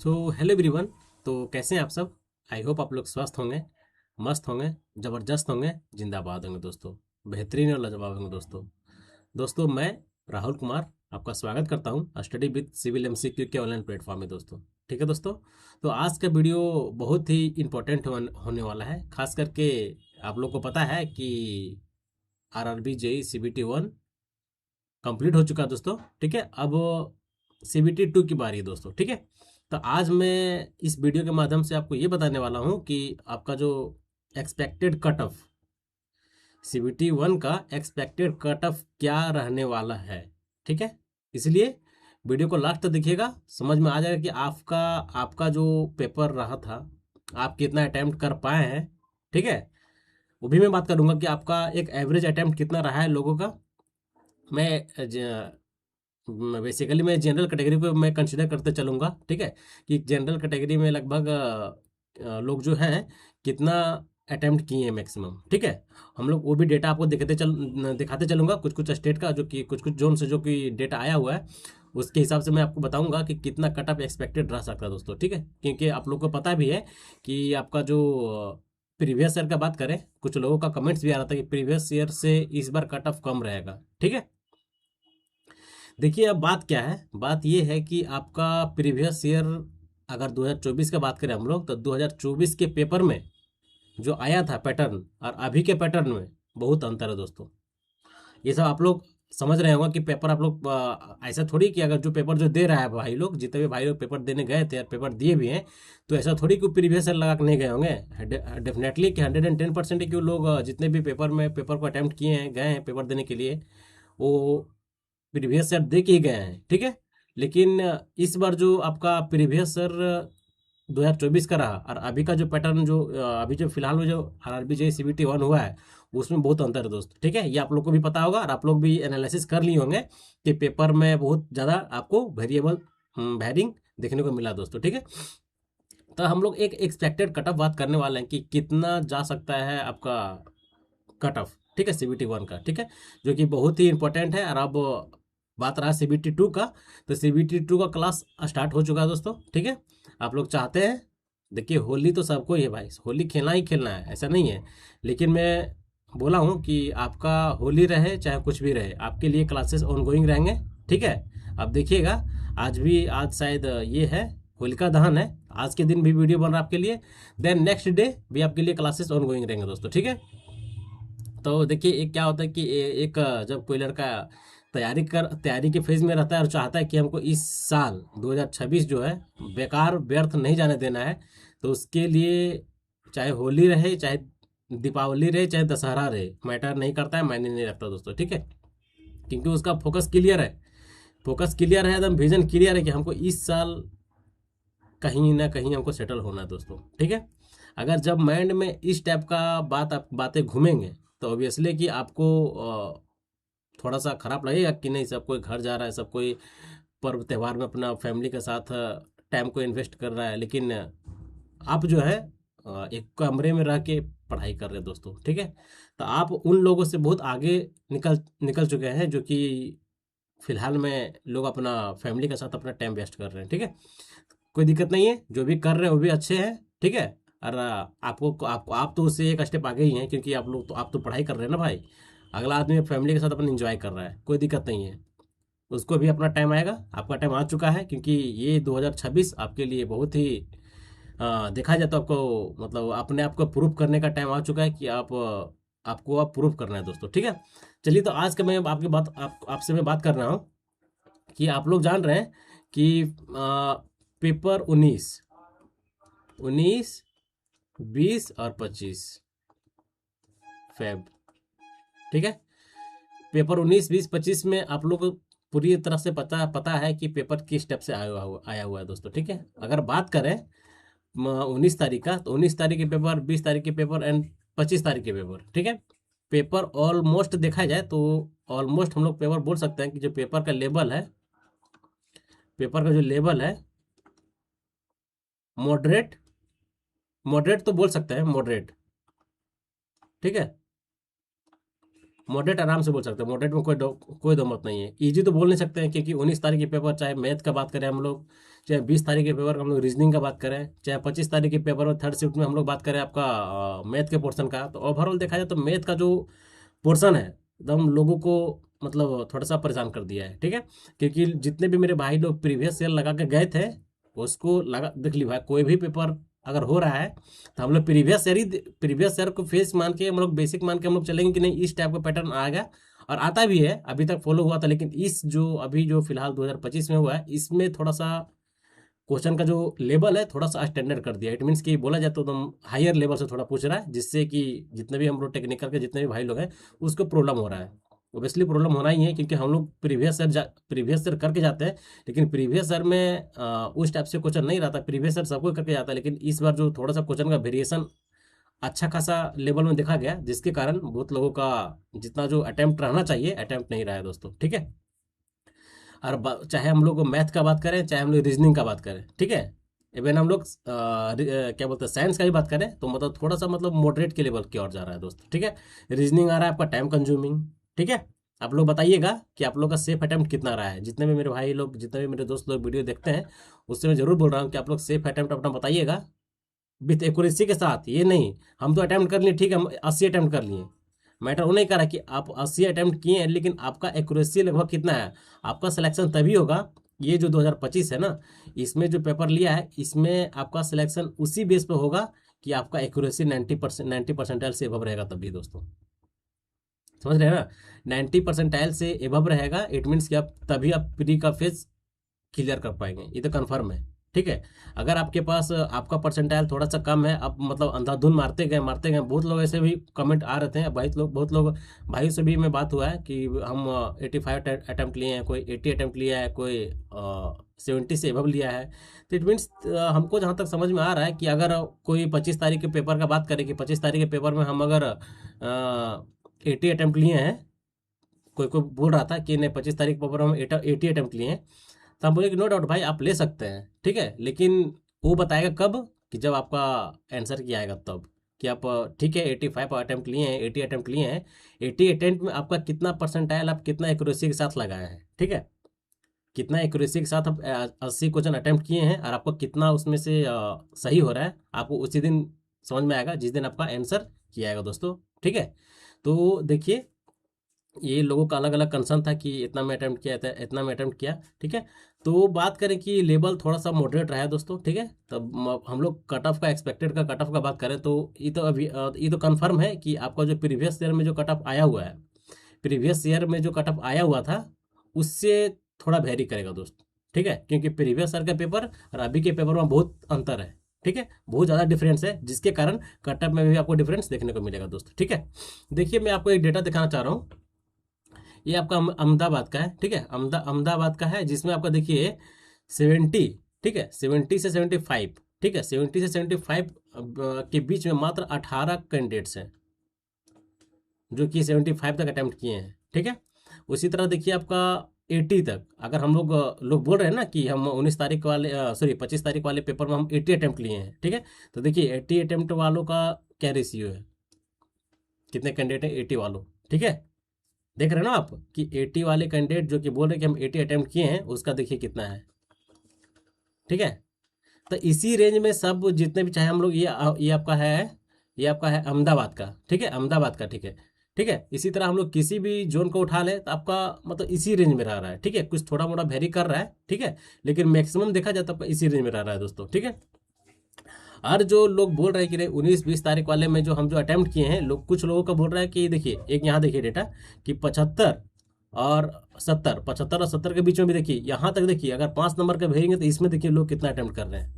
Hello everyone. तो कैसे हैं आप सब। आई होप आप लोग स्वस्थ होंगे, मस्त होंगे, ज़बरदस्त होंगे, जिंदाबाद होंगे दोस्तों, बेहतरीन और लाजवाब होंगे दोस्तों। दोस्तों मैं राहुल कुमार आपका स्वागत करता हूं स्टडी विद सिविल एमसीक्यू के ऑनलाइन प्लेटफॉर्म में दोस्तों। ठीक है दोस्तों। तो आज का वीडियो बहुत ही इम्पोर्टेंट होने वाला है, खास करके आप लोग को पता है कि आरआरबी जेई सीबीटी 1 कंप्लीट हो चुका है दोस्तों। ठीक है, अब सीबीटी 2 की बारी है दोस्तों। ठीक है, तो आज मैं इस वीडियो के माध्यम से आपको ये बताने वाला हूँ कि आपका जो एक्सपेक्टेड कट ऑफ सीबीटी 1 का एक्सपेक्टेड कट ऑफ क्या रहने वाला है। ठीक है, इसलिए वीडियो को लास्ट तक देखिएगा, समझ में आ जाएगा कि आपका आपका जो पेपर रहा था, आप कितना अटैम्प्ट कर पाए हैं। ठीक है, वो भी मैं बात करूंगा कि आपका एक एवरेज अटैम्प्ट कितना रहा है लोगों का। मैं बेसिकली मैं जनरल कैटेगरी को मैं कंसिडर करते चलूँगा। ठीक है, कि जनरल कैटेगरी में लगभग लोग जो हैं कितना अटेम्प्ट किए हैं मैक्सिमम। ठीक है, हम लोग वो भी डेटा आपको दिखाते चलूँगा, कुछ कुछ स्टेट का जो कि कुछ कुछ जोन से जो कि डेटा आया हुआ है, उसके हिसाब से मैं आपको बताऊंगा कि कितना कट ऑफ एक्सपेक्टेड रह सकता है दोस्तों। ठीक है, क्योंकि आप लोग को पता भी है कि आपका जो प्रीवियस ईयर का बात करें, कुछ लोगों का कमेंट्स भी आ रहा था कि प्रीवियस ईयर से इस बार कट ऑफ कम रहेगा। ठीक है, देखिए अब बात क्या है, बात ये है कि आपका प्रीवियस ईयर अगर 2024 का बात करें हम लोग, तो 2024 के पेपर में जो आया था पैटर्न और अभी के पैटर्न में बहुत अंतर है दोस्तों। ये सब आप लोग समझ रहे होंगे कि पेपर आप लोग ऐसा थोड़ी कि अगर जो पेपर जो दे रहा है भाई लोग, जितने भी भाई लोग पेपर देने गए थे और पेपर दिए भी हैं, तो ऐसा थोड़ी कि प्रीवियस ईयर लगा के नहीं गए होंगे। डेफिनेटली कि 110% के लोग जितने भी पेपर में पेपर को अटैम्प्ट किए हैं, गए हैं पेपर देने के लिए, वो प्रीवियस ईयर दे के ही गए हैं। ठीक है, लेकिन इस बार जो आपका प्रीवियस ईयर 2024 का रहा और अभी का जो पैटर्न जो अभी जो फिलहाल में जो आरआरबी जे सीबीटी 1 हुआ है, उसमें बहुत अंतर है दोस्त। ठीक है, ये आप लोग को भी पता होगा और आप लोग भी एनालिसिस कर लिए होंगे कि पेपर में बहुत ज़्यादा आपको वेरिएबल वेरिंग देखने को मिला दोस्तों। ठीक है, तो हम लोग एक एक्सपेक्टेड कट ऑफ बात करने वाले हैं कि कितना जा सकता है आपका कट ऑफ। ठीक है, सीबीटी 1 का। ठीक है, जो कि बहुत ही इंपॉर्टेंट है। और अब बात रहा सीबीटी 2 का, तो सीबीटी 2 का क्लास स्टार्ट हो चुका है दोस्तों। ठीक है, आप लोग चाहते हैं, देखिए होली तो सबको ही है भाई, होली खेलना ही खेलना है, ऐसा नहीं है। लेकिन मैं बोला हूँ कि आपका होली रहे चाहे कुछ भी रहे, आपके लिए क्लासेस ऑनगोइंग रहेंगे। ठीक है, अब देखिएगा, आज भी, आज शायद ये है होलिका दहन है, आज के दिन भी वीडियो बन रहा है आपके लिए, देन नेक्स्ट डे भी आपके लिए क्लासेस ऑनगोइंग रहेंगे दोस्तों। ठीक है, तो देखिए एक क्या होता है कि एक जब कोई लड़का तैयारी के फेज में रहता है और चाहता है कि हमको इस साल 2026 जो है बेकार व्यर्थ नहीं जाने देना है, तो उसके लिए चाहे होली रहे, चाहे दीपावली रहे, चाहे दशहरा रहे, मैटर नहीं करता है, मायने नहीं रखता दोस्तों। ठीक है, क्योंकि उसका फोकस क्लियर है, फोकस क्लियर है, एकदम विजन क्लियर है कि हमको इस साल कहीं ना कहीं हमको सेटल होना है दोस्तों। ठीक है, अगर जब माइंड में इस टाइप का बातें घूमेंगे, तो ऑब्वियसली कि आपको थोड़ा सा खराब लगेगा कि नहीं, सब कोई घर जा रहा है, सब कोई पर्व त्यौहार में अपना फैमिली के साथ टाइम को इन्वेस्ट कर रहा है, लेकिन आप जो है एक कमरे में रह के पढ़ाई कर रहे हैं दोस्तों। ठीक है, तो आप उन लोगों से बहुत आगे निकल निकल चुके हैं, जो कि फिलहाल में लोग अपना फैमिली के साथ अपना टाइम वेस्ट कर रहे हैं। ठीक है, कोई दिक्कत नहीं है, जो भी कर रहे हैं वो भी अच्छे हैं। ठीक है, और आप तो उससे एक स्टेप आगे ही हैं, क्योंकि आप लोग तो आप तो पढ़ाई कर रहे हैं ना भाई। अगला आदमी फैमिली के साथ अपना एंजॉय कर रहा है, कोई दिक्कत नहीं है, उसको भी अपना टाइम आएगा, आपका टाइम आ चुका है, क्योंकि ये 2026 आपके लिए बहुत ही देखा जाए तो आपको मतलब अपने आप को प्रूव करने का टाइम आ चुका है कि आपको आप प्रूव करना है दोस्तों। ठीक है, चलिए, तो आज का मैं आपसे मैं बात कर रहा हूँ कि आप लोग जान रहे हैं कि पेपर 19, 20 और 25 फेब। ठीक है, पेपर 19, 20, 25 में आप लोग को पूरी तरह से पता पता है कि पेपर किस स्टेप से आया हुआ है दोस्तों। ठीक है, अगर बात करें 19 तारीख का, तो 19 तारीख के पेपर, 20 तारीख के पेपर एंड 25 तारीख के पेपर। ठीक है, पेपर ऑलमोस्ट देखा जाए तो ऑलमोस्ट हम लोग पेपर बोल सकते हैं कि जो पेपर का लेवल है, पेपर का जो लेवल है, मॉडरेट, मॉडरेट तो बोल सकते हैं, मॉडरेट। ठीक है, मॉडरेट आराम से बोल सकते हैं, मॉडरेट में कोई दो मत नहीं है। इजी तो बोल नहीं सकते हैं, क्योंकि 19 तारीख के पेपर, चाहे मैथ का बात करें हम लोग, चाहे 20 तारीख के पेपर हम लोग रीजनिंग का बात करें, चाहे 25 तारीख के पेपर में थर्ड शिफ्ट में हम लोग बात करें आपका मैथ के पोर्शन का, तो ओवरऑल देखा जाए तो मैथ का जो पोर्शन है एकदम लोगों को मतलब थोड़ा सा परेशान कर दिया है। ठीक है, क्योंकि जितने भी मेरे भाई लोग प्रीवियस ईयर लगा के गए थे, उसको लगा देख ली भाई, कोई भी पेपर अगर हो रहा है तो हम लोग प्रीवियस ईयर को फेस मान के, हम लोग बेसिक मान के हम लोग चलेंगे कि नहीं इस टाइप का पैटर्न आएगा, और आता भी है, अभी तक फॉलो हुआ था। लेकिन इस जो अभी जो फिलहाल 2025 में हुआ है, इसमें थोड़ा सा क्वेश्चन का जो लेवल है थोड़ा सा स्टैंडर्ड कर दिया। इट मीन्स कि बोला जाए तो एकदम हायर लेवल से थोड़ा पूछ रहा है, जिससे कि जितने भी हम लोग टेक्निकल के जितने भी भाई लोग हैं उसको प्रॉब्लम हो रहा है। ओबियसली प्रॉब्लम होना ही है, क्योंकि हम लोग प्रीवियस ईयर करके जाते हैं, लेकिन प्रीवियस ईयर में उस टाइप से क्वेश्चन नहीं रहता। प्रीवियस ईयर सबको करके जाता है, लेकिन इस बार जो थोड़ा सा क्वेश्चन का वेरिएशन अच्छा खासा लेवल में देखा गया, जिसके कारण बहुत लोगों का जितना जो अटेम्प्ट रहना चाहिए अटेम्प्ट नहीं रहा है दोस्तों। ठीक है, और चाहे हम लोग मैथ का बात करें, चाहे हम लोग रीजनिंग का बात करें, ठीक है, इवन हम लोग क्या बोलते हैं साइंस का भी बात करें, तो मतलब थोड़ा सा मतलब मॉडरेट के लेवल की ओर जा रहा है दोस्तों। ठीक है, रीजनिंग आ रहा है आपका टाइम कंज्यूमिंग। ठीक है, आप लोग बताइएगा कि आप लोग का सेफ अटेम्प्ट कितना रहा है। जितने भी मेरे भाई लोग, जितने भी मेरे दोस्त लोग वीडियो देखते हैं, उससे मैं जरूर बोल रहा हूँ कि आप लोग सेफ अटेम्प्ट अपना बताइएगा, विथ एक्यूरेसी के साथ। ये नहीं हम तो अटेम्प्ट कर लिए, ठीक है, हम 80 अटेम्प्ट कर लिए, मैटर वो नहीं कर रहा कि आप 80 अटेम्प्ट किए हैं, लेकिन आपका एक्यूरेसी लगभग कितना है। आपका सिलेक्शन तभी होगा, ये जो 2025 है ना, इसमें जो पेपर लिया है, इसमें आपका सिलेक्शन उसी बेस पे होगा कि आपका एक्यूरेसी 90% से एबव रहेगा तभी दोस्तों। समझ रहे हैं ना, 90% से एबव रहेगा, इट मीन्स कि आप तभी आप प्री का फेज क्लियर कर पाएंगे, ये तो कन्फर्म है। ठीक है, अगर आपके पास आपका परसेंटाइल थोड़ा सा कम है, आप मतलब अंधाधुन मारते गए, बहुत लोग ऐसे भी कमेंट आ रहे थे भाई, बहुत लोग भाई से भी मैं बात हुआ है कि हम 85 अटैम्प्ट लिए हैं, कोई 80 अटैम्प्ट लिया है, कोई 70 से एबव लिया है। तो इट मीन्स हमको जहाँ तक समझ में आ रहा है कि अगर कोई 25 तारीख के पेपर का बात करें कि 25 तारीख के पेपर में हम अगर 80 अटैम्प्ट लिए हैं, कोई कोई बोल रहा था कि नहीं 25 तारीख के पेपर में हम 80 अटैम्प्ट लिए हैं, तो हम बोले कि नो डाउट भाई आप ले सकते हैं। ठीक है, लेकिन वो बताएगा कब, कि जब आपका आंसर की आएगा तब, कि आप ठीक है 85 अटैम्प्ट लिए हैं, 80 अटैम्प्ट लिए हैं, 80 अटैम्प्ट में आपका कितना परसेंटाइल, आप कितना एक्यूरेसी के साथ लगाए हैं। ठीक है, कितना एक्यूरेसी के साथ आप 80 क्वेश्चन अटैम्प्ट किए हैं, और आपको कितना उसमें से सही हो रहा है, आपको उसी दिन समझ में आएगा जिस दिन आपका आंसर किया आएगा दोस्तों। ठीक है, तो देखिए ये लोगों का अलग अलग कंसर्न था कि इतना में अटैम्प्ट किया था, इतना में अटैम्प्ट किया। ठीक है, तो बात करें कि लेवल थोड़ा सा मॉडरेट रहा है दोस्तों। ठीक है, तब हम लोग कट ऑफ का, एक्सपेक्टेड का कट ऑफ का बात करें तो ये तो अभी ये तो कंफर्म है कि आपका जो प्रीवियस ईयर में जो कट ऑफ आया हुआ है, प्रीवियस ईयर में जो कट ऑफ आया हुआ था, उससे थोड़ा वेरी करेगा दोस्त। ठीक है, क्योंकि प्रीवियस ईयर का पेपर और अभी के पेपर में बहुत अंतर है। ठीक है, बहुत ज़्यादा डिफरेंस है, जिसके कारण कट ऑफ में भी आपको डिफरेंस देखने को मिलेगा दोस्तों। ठीक है, देखिए मैं आपको एक डेटा दिखाना चाह रहा हूँ, ये आपका अहमदाबाद का है। ठीक है, अहमदाबाद का है, जिसमें आपका देखिए 70, ठीक है, 70 से 75, ठीक है, 70 से 75 के बीच में मात्र 18 कैंडिडेट्स हैं जो कि 75 तक अटेम्प्ट किए हैं। ठीक है, उसी तरह देखिए आपका 80 तक, अगर हम लोग बोल रहे हैं ना कि हम 19 तारीख वाले, सॉरी 25 तारीख वाले पेपर में हम 80 अटेम्प्ट लिए हैं। ठीक है, तो देखिए 80 अटेम्प्ट वालों का क्या रेशियो है, कितने कैंडिडेट हैं 80 वालों। ठीक है, देख रहे हैं ना आप कि 80 वाले कैंडिडेट जो कि बोल रहे हैं कि हम 80 अटेम्प्ट किए हैं, उसका देखिए कितना है। ठीक है, तो इसी रेंज में सब जितने भी, चाहे हम लोग ये आपका है, ये आपका है अहमदाबाद का। ठीक है, अहमदाबाद का। ठीक है, ठीक है, इसी तरह हम लोग किसी भी जोन को उठा लें तो आपका मतलब इसी रेंज में रह रहा है। ठीक है, कुछ थोड़ा मोड़ा वेरी कर रहा है। ठीक है, लेकिन मैक्सिमम देखा जाए तो आपका इसी रेंज में रह रहा है दोस्तों। ठीक है, और जो लोग बोल रहे हैं कि नहीं 19-20 तारीख वाले में जो हम जो अटेम्प्ट किए हैं, लोग कुछ लोगों का बोल रहा है कि देखिए एक यहाँ देखिए डेटा कि 75 और 70, 75 और 70 के बीच में भी देखिए, यहाँ तक देखिए अगर 5 नंबर का भेजेंगे तो इसमें देखिए लोग कितना अटेम्प्ट कर रहे हैं।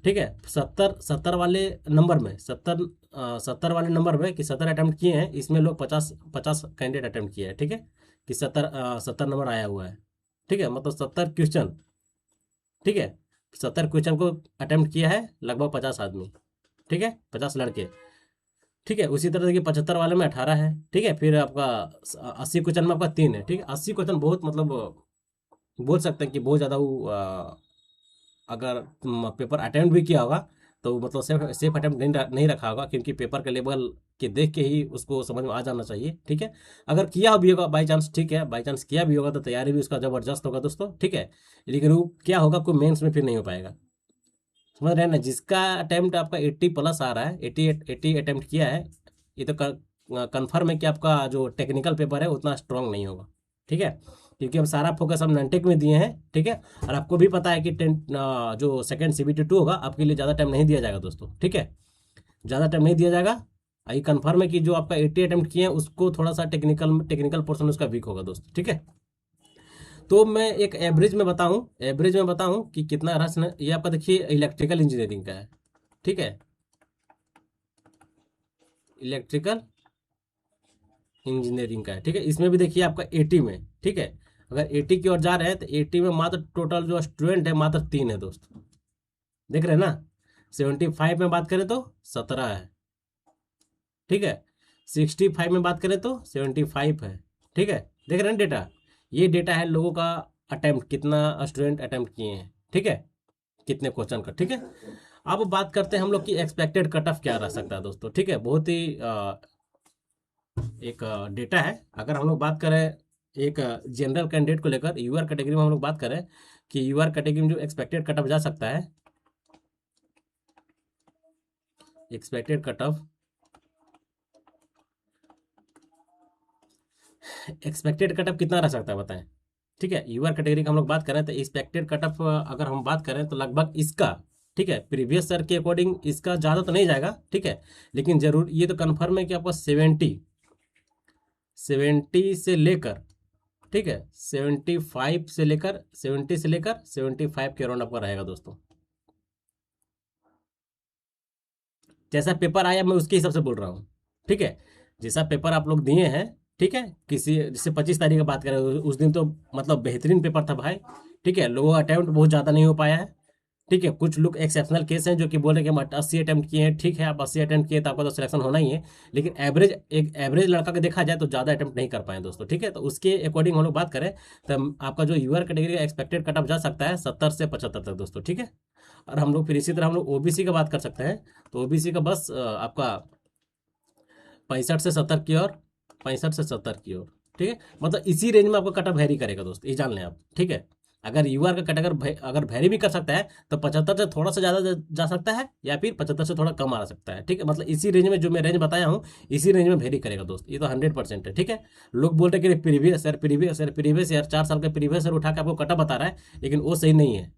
ठीक है, 70 वाले नंबर में, 70 वाले नंबर में कि 70 अटेम्प्ट किए हैं, इसमें लोग 50 कैंडिडेट अटेम्प्ट किए हैं। ठीक है, कि 70 नंबर आया हुआ है। ठीक है, मतलब 70 क्वेश्चन। ठीक है, 70 क्वेश्चन को अटेम्प्ट किया है लगभग 50 आदमी। ठीक है, 50 लड़के। ठीक है, उसी तरह देखिए 75 वाले में 18 है। ठीक है, फिर आपका 80 क्वेश्चन में आपका 3 है। ठीक है, 80 क्वेश्चन बहुत मतलब बोल सकते हैं कि बहुत ज़्यादा वो अगर पेपर अटेम्प्ट भी किया होगा तो मतलब सेफ अटेम्प्ट नहीं रखा होगा, क्योंकि पेपर का लेवल कि देख के ही उसको समझ में आ जाना चाहिए, ठीक है। अगर किया भी होगा बाई चांस, ठीक है, बाई चांस किया भी होगा तो तैयारी भी उसका ज़बरदस्त होगा दोस्तों, ठीक है। लेकिन वो क्या होगा, कोई मेंस में फिर नहीं हो पाएगा, समझ रहे हैं ना। जिसका अटेम्प्ट आपका 80 प्लस आ रहा है, 80 अटेम्प्ट किया है, ये तो कन्फर्म है कि आपका जो टेक्निकल पेपर है उतना स्ट्रांग नहीं होगा, ठीक है। क्योंकि हम सारा फोकस हम ननटेक में दिए हैं, ठीक है। और आपको भी पता है कि जो सेकंड CBT 2 होगा आपके लिए ज़्यादा टाइम नहीं दिया जाएगा दोस्तों, ठीक है। ज़्यादा टाइम नहीं दिया जाएगा। ये कन्फर्म है कि जो आपका 80 अटेम्प्ट किए हैं उसको थोड़ा सा टेक्निकल पोर्शन उसका वीक होगा दोस्तों, ठीक है। तो मैं एक एवरेज में बताऊं कि कितना रस न, ये आपका देखिए इलेक्ट्रिकल इंजीनियरिंग का है, ठीक है। इलेक्ट्रिकल इंजीनियरिंग का है, ठीक है। इसमें भी देखिए आपका 80 में, ठीक है। अगर 80 की ओर जा रहे हैं तो 80 में मात्र टोटल जो स्टूडेंट है मात्र 3 है दोस्तों, देख रहे हैं ना। 75 में बात करें तो 17 है, ठीक है। 65 में बात करें तो 75 है, ठीक है। देख रहे हैं डेटा, ये डेटा है लोगों का अटेम्प्ट, कितना स्टूडेंट अटेम्प्ट किए हैं, ठीक है, कितने क्वेश्चन का, ठीक है। अब बात करते हैं हम लोग की एक्सपेक्टेड कट ऑफ क्या रह सकता है दोस्तों, ठीक है। बहुत ही एक डेटा है। अगर हम लोग बात करें एक जनरल कैंडिडेट को लेकर, यूआर कैटेगरी में हम लोग बात करें कि यूआर कैटेगरी में जो एक्सपेक्टेड कट ऑफ जा सकता है, expected cut off, expected cut off कितना रह सकता है बताएं, ठीक है। यूआर कैटेगरी का हम लोग बात करें तो एक्सपेक्टेड कट ऑफ अगर हम बात करें तो लगभग इसका, ठीक है, प्रीवियस ईयर के अकॉर्डिंग इसका ज़्यादा तो नहीं जाएगा, ठीक है। लेकिन जरूर ये तो कन्फर्म है कि आपका 70 से लेकर, ठीक है, 70 से लेकर 75 के अराउंड आपका रहेगा दोस्तों। जैसा पेपर आया मैं उसके हिसाब से बोल रहा हूँ, ठीक है। जैसा पेपर आप लोग दिए हैं, ठीक है, किसी जैसे 25 तारीख की बात करें उस दिन तो मतलब बेहतरीन पेपर था भाई, ठीक है। लोगों का अटैम्प्ट बहुत ज़्यादा नहीं हो पाया है, ठीक है। कुछ लोग एक्सेप्शनल केस हैं जो कि बोल रहे हैं कि हम 80 अटैम्प्ट किए हैं, ठीक है। आप 80 अटैम्प्ट किए तो आपका तो सिलेक्शन होना ही है। लेकिन एक एवरेज लड़का का देखा जाए तो ज़्यादा अटैम्प्ट नहीं कर पाए दोस्तों, ठीक है। तो उसके अकॉर्डिंग हम लोग बात करें तो आपका जो यूआर कैटेगरी का एक्सपेक्टेड कट ऑफ जा सकता है 70 से 75 तक दोस्तों, ठीक है। और हम लोग फिर इसी तरह हम लोग ओबीसी का बात कर सकते हैं, तो ओबीसी का बस आपका 65 से 70 की ओर, 65 से 70 की ओर, ठीक है। मतलब इसी रेंज में आपका कट ऑफ वेरी करेगा दोस्त, ये जान लें आप, ठीक है। अगर यूआर का कट अगर वेरी भी कर सकता है तो 75 से थोड़ा सा ज़्यादा जा सकता है या फिर 75 से थोड़ा कम आ सकता है, ठीक है। मतलब इसी रेंज में जो मैं रेंज बताया हूँ इसी रेंज में वेरी करेगा दोस्त, ये तो 100% है, ठीक है। लोग बोलते हैं कि प्रीवियस ईयर 4 साल का प्रीवियस ईयर उठा के आपको कट ऑफ बता रहा है, लेकिन वो सही नहीं है।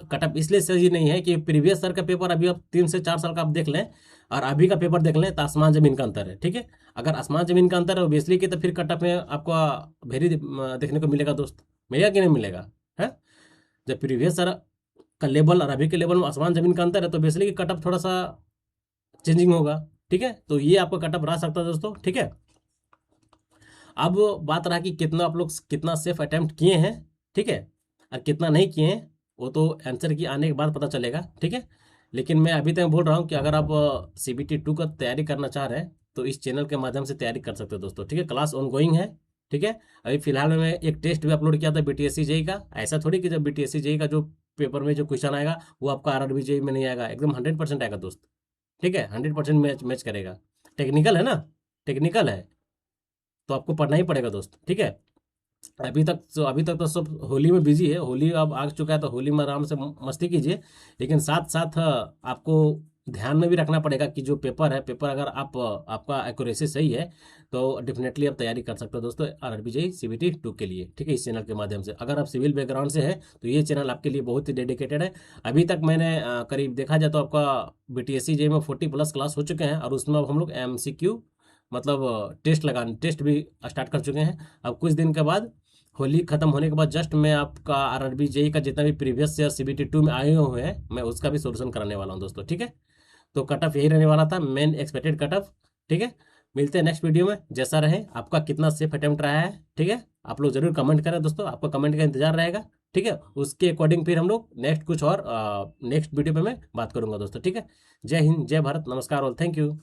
कटअप इसलिए सही नहीं है कि प्रीवियस ईयर का पेपर अभी आप 3 से 4 साल का आप देख लें और अभी का पेपर देख लें तो आसमान जमीन का अंतर है, ठीक है। अगर आसमान जमीन का अंतर है ओबियसली कि तो फिर कटअप में आपको वेरी देखने को मिलेगा दोस्त, मिलेगा कि नहीं मिलेगा है। जब प्रीवियस ईयर का लेवल और अभी के लेवल में आसमान जमीन का अंतर है तो ओबियसली कि कटअप थोड़ा सा चेंजिंग होगा, ठीक है। तो ये आपका कटअप रह सकता है दोस्तों, ठीक है। अब बात रहा कि कितना आप लोग कितना सेफ अटेम्प्ट किए हैं, ठीक है, और कितना नहीं किए हैं वो तो आंसर की आने के बाद पता चलेगा, ठीक है। लेकिन मैं अभी तक बोल रहा हूँ कि अगर आप CBT 2 का तैयारी करना चाह रहे हैं तो इस चैनल के माध्यम से तैयारी कर सकते हो दोस्तों, ठीक है। क्लास ऑन गोइंग है, ठीक है। अभी फिलहाल में मैं एक टेस्ट भी अपलोड किया था BTSC JEE का। ऐसा थोड़ी कि जब BTSC JEE का जो पेपर में जो क्वेश्चन आएगा वो आपका RRB JEE में नहीं आएगा, एकदम 100% आएगा दोस्त, ठीक है। 100% मैच करेगा। टेक्निकल है ना, टेक्निकल है तो आपको पढ़ना ही पड़ेगा दोस्त, ठीक है। अभी तक तो सब होली में बिजी है, होली अब आ चुका है तो होली में आराम से मस्ती कीजिए। लेकिन साथ साथ आपको ध्यान में भी रखना पड़ेगा कि जो पेपर है, पेपर अगर आपका एक्यूरेसी सही है तो डेफिनेटली आप तैयारी कर सकते हो दोस्तों RRB JEE CBT 2 के लिए, ठीक है। इस चैनल के माध्यम से अगर आप सिविल बैकग्राउंड से है तो ये चैनल आपके लिए बहुत ही डेडिकेटेड है। अभी तक मैंने करीब देखा जाए तो आपका BTSC JEE में 40+ क्लास हो चुके हैं और उसमें अब हम लोग MCQ मतलब टेस्ट भी स्टार्ट कर चुके हैं। अब कुछ दिन के बाद होली खत्म होने के बाद जस्ट मैं आपका RRB JEE का जितना भी प्रीवियस ईयर CBT 2 में आए हुए हैं मैं उसका भी सोल्यूशन कराने वाला हूं दोस्तों, ठीक है। तो कट ऑफ यही रहने वाला था, मेन एक्सपेक्टेड कट ऑफ, ठीक है। मिलते हैं नेक्स्ट वीडियो में, जैसा रहे आपका कितना सेफ अटेम्प्ट रहा है, ठीक है। आप लोग जरूर कमेंट करें दोस्तों, आपका कमेंट का इंतजार रहेगा, ठीक है। उसके अकॉर्डिंग फिर हम लोग नेक्स्ट कुछ और नेक्स्ट वीडियो पे मैं बात करूंगा दोस्तों, ठीक है। जय हिंद, जय भारत, नमस्कार और थैंक यू।